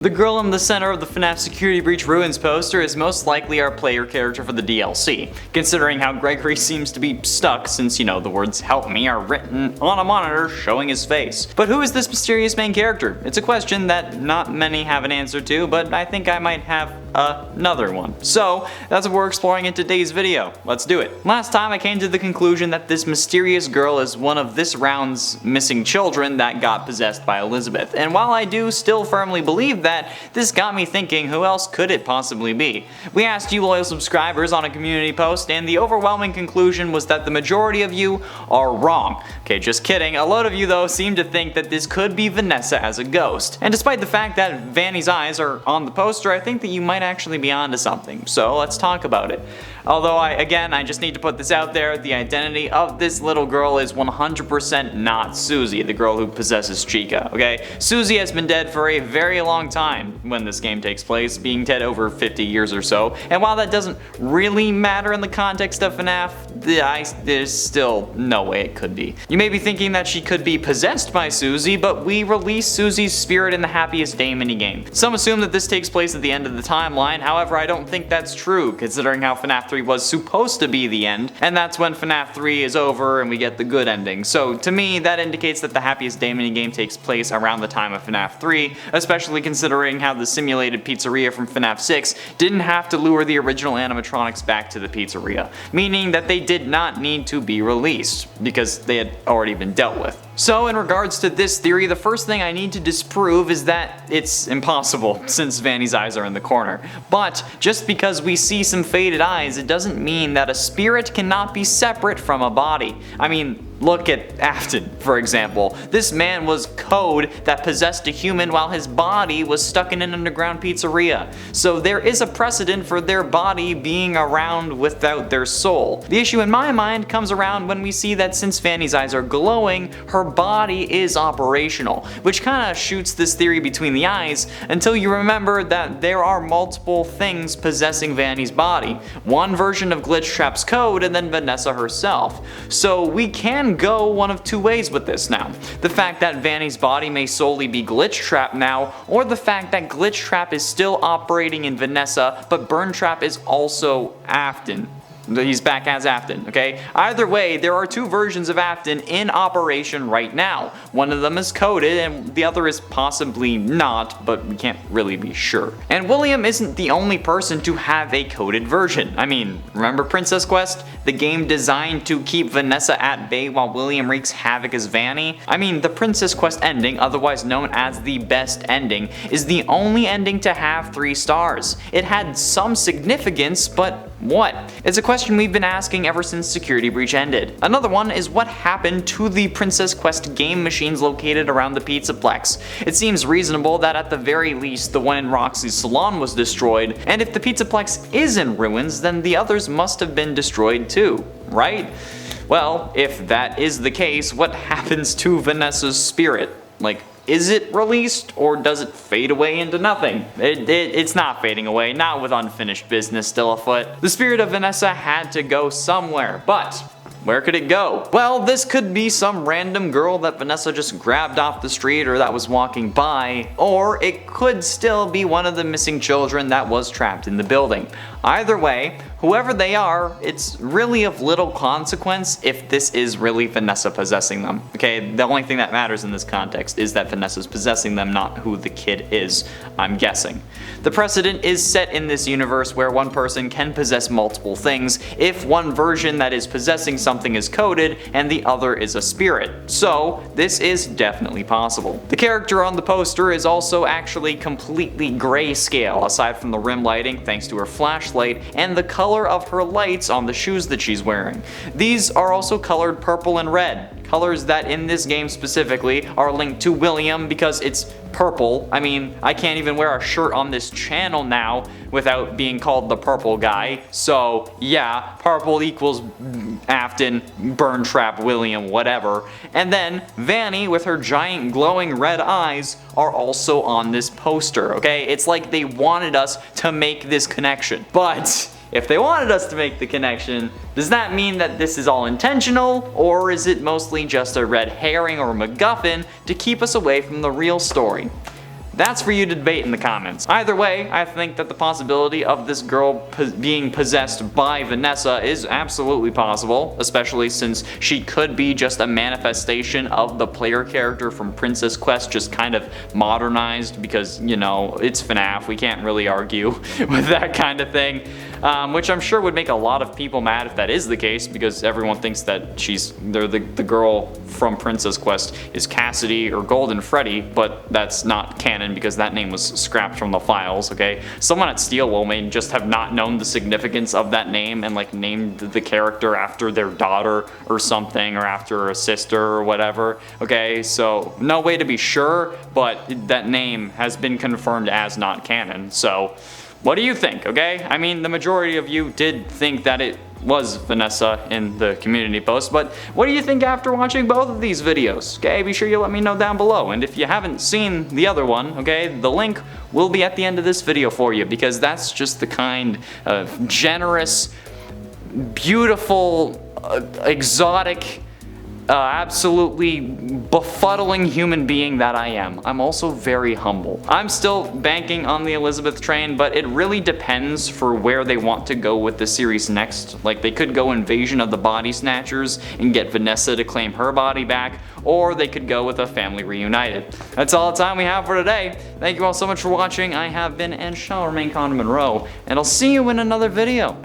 The girl in the center of the FNAF Security Breach RUINS poster is most likely our player character for the DLC, considering how Gregory seems to be stuck since, the words "help me" are written on a monitor showing his face. But who is this mysterious main character? It's a question that not many have an answer to, but I think I might have another one. So that's what we're exploring in today's video. Let's do it. Last time I came to the conclusion that this mysterious girl is one of this round's missing children that got possessed by Elizabeth, and while I do still firmly believe that, this got me thinking, who else could it possibly be? We asked you loyal subscribers on a community post, and the overwhelming conclusion was that the majority of you are wrong. Okay, just kidding. A lot of you though seem to think that this could be Vanessa as a ghost. And despite the fact that Vanny's eyes are on the poster, I think that you might actually be onto something. So let's talk about it. Although I just need to put this out there, the identity of this little girl is 100% not Susie, the girl who possesses Chica, okay? Susie has been dead for a very long time when this game takes place, being dead over 50 years or so, and while that doesn't really matter in the context of FNAF, there's still no way it could be. You may be thinking that she could be possessed by Susie, but we released Susie's spirit in the Happiest Day minigame. Some assume that this takes place at the end of the timeline, however I don't think that's true, considering how FNAF 3 was supposed to be the end, and that's when FNAF 3 is over and we get the good ending. So to me, that indicates that the Happiest Day minigame takes place around the time of FNAF 3, especially considering how the simulated pizzeria from FNAF 6 didn't have to lure the original animatronics back to the pizzeria, meaning that they did not need to be released, because they had already been dealt with. So in regards to this theory, the first thing I need to disprove is that it's impossible, since Vanny's eyes are in the corner. But just because we see some faded eyes, it doesn't mean that a spirit cannot be separate from a body. I mean, look at Afton, for example. This man was code that possessed a human while his body was stuck in an underground pizzeria. So there is a precedent for their body being around without their soul. The issue in my mind comes around when we see that since Vanny's eyes are glowing, her body is operational, which kinda shoots this theory between the eyes until you remember that there are multiple things possessing Vanny's body. One version of Glitchtrap's code and then Vanessa herself. So we can go one of two ways with this now. The fact that Vanny's body may solely be Glitchtrap now, or the fact that Glitchtrap is still operating in Vanessa, but Burntrap is also Afton. He's back as Afton, okay? Either way, there are two versions of Afton in operation right now. One of them is coded and the other is possibly not, but we can't really be sure. And William isn't the only person to have a coded version. I mean, remember Princess Quest? The game designed to keep Vanessa at bay while William wreaks havoc as Vanny? I mean, the Princess Quest ending, otherwise known as the best ending, is the only ending to have 3 stars. It had some significance, but what? It's a question we've been asking ever since Security Breach ended. Another one is what happened to the Princess Quest game machines located around the Pizzaplex. It seems reasonable that at the very least the one in Roxy's salon was destroyed, and if the Pizzaplex is in ruins, then the others must have been destroyed too, right? Well, if that is the case, what happens to Vanessa's spirit? Like, is it released, or does it fade away into nothing? It's not fading away, not with unfinished business still afoot. The spirit of Vanessa had to go somewhere, but where could it go? Well, this could be some random girl that Vanessa just grabbed off the street or that was walking by, or it could still be one of the missing children that was trapped in the building. Either way, whoever they are, it's really of little consequence if this is really Vanessa possessing them. Okay, the only thing that matters in this context is that Vanessa's possessing them, not who the kid is, I'm guessing. The precedent is set in this universe where one person can possess multiple things if one version that is possessing something is coded and the other is a spirit. So this is definitely possible. The character on the poster is also actually completely grayscale, aside from the rim lighting thanks to her flashlight and the color of her lights on the shoes that she's wearing. These are also colored purple and red, colors that in this game specifically are linked to William because it's purple. I mean, I can't even wear a shirt on this channel now without being called the purple guy. So yeah, purple equals Afton, Burntrap, William, whatever. And then Vanny with her giant glowing red eyes are also on this poster, okay? It's like they wanted us to make this connection. But if they wanted us to make the connection, does that mean that this is all intentional, or is it mostly just a red herring or MacGuffin to keep us away from the real story? That's for you to debate in the comments. Either way, I think that the possibility of this girl being possessed by Vanessa is absolutely possible, especially since she could be just a manifestation of the player character from Princess Quest, just kind of modernized because, you know, it's FNAF, we can't really argue with that kind of thing. Which I'm sure would make a lot of people mad if that is the case, because everyone thinks that the girl from Princess Quest is Cassidy or Golden Freddy, but that's not canon because that name was scrapped from the files, okay? Someone at Steelwell may just have not known the significance of that name and like named the character after their daughter or something, or after a sister or whatever, okay? So no way to be sure, but that name has been confirmed as not canon, so what do you think, okay? I mean, the majority of you did think that it was Vanessa in the community post, but what do you think after watching both of these videos? Okay, be sure you let me know down below, and if you haven't seen the other one, okay, the link will be at the end of this video for you, because that's just the kind of generous, beautiful, exotic, absolutely befuddling human being that I am. I'm also very humble. I'm still banking on the Elizabeth train, but it really depends for where they want to go with the series next. Like, they could go Invasion of the Body Snatchers and get Vanessa to claim her body back, or they could go with a family reunited. That's all the time we have for today. Thank you all so much for watching. I have been and shall remain Condon Monroe, and I'll see you in another video.